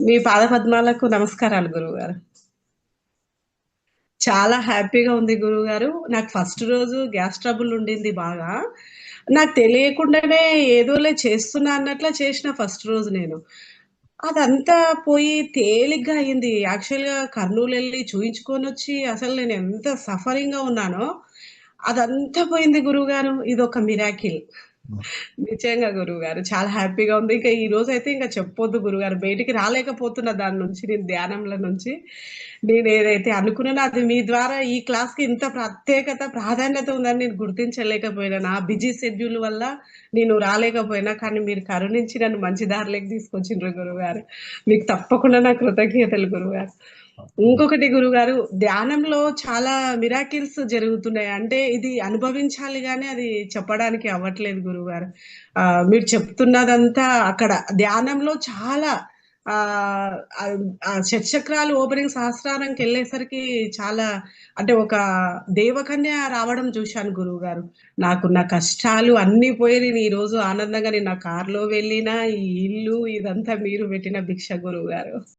మీ పాదపద్మాలకు నమస్కారాలు గురువుగారు. చాలా హ్యాపీగా ఉంది గురువుగారు. నాకు ఫస్ట్ రోజు గ్యాస్ ట్రబుల్ ఉండింది బాగా. నాకు తెలియకుండానే ఏదోలే చేస్తున్నా అన్నట్లా చేసిన ఫస్ట్ రోజు నేను. అదంతా పోయి తేలిగ్గా అయింది. యాక్చువల్‌గా కర్నూలెళ్లి చూయించుకొనొచ్చి అసలు నేను ఎంత సఫరింగ్‌గా ఉన్నానో, అదంతా పోయింది గురువుగారు. ఇదొక మిరాకిల్. నిజంగా గురువుగారు. చాలా హ్యాపీగా ఉంది. ఇక ఈరోజైతే ఇంక చెప్పొద్దు గురువుగారు. బయటికి రాలేకపోతున్నా దాని నుంచి నేను ధ్యానంలో నుంచి. నేనేదైతే అనుకున్నానో అది మీ ద్వారా ఈ క్లాస్‌కి ఇంత ప్రత్యేకత, ప్రాధాన్యత ఉందని నేను గుర్తించలేకపోయినా. నా బిజీ షెడ్యూల్ వల్ల నేను రాలేకపోయినా. కానీ మీరు కరుణించి నన్ను మంచి దారిలోకి తీసుకొచ్చిండ్రు గురువుగారు. మీకు తప్పకుండా నా కృతజ్ఞతలు గురువుగారు. ఇంకొకటి గురువుగారు, ధ్యానంలో చాలా మిరాకిల్స్ జరుగుతున్నాయి. అంటే ఇది అనుభవించాలి గానీ అది చెప్పడానికి అవ్వట్లేదు గురువుగారు. మీరు చెప్తున్నదంతా అక్కడ ధ్యానంలో చాలా ఆహ్, ఆహ్, ఆ షట్‌చక్రాలు ఓపెనింగ్ సహస్రారంకెళ్ళేసరికి చాలా అంటే ఒక దేవకన్య రావడం చూశాను గురువుగారు. నాకున్న కష్టాలు అన్నీ పోయి నేను ఈరోజు ఆనందంగా నేను నా కార్‌లో వెళ్ళినా, ఈ ఇల్లు ఇదంతా మీరు పెట్టిన భిక్ష గురువుగారు.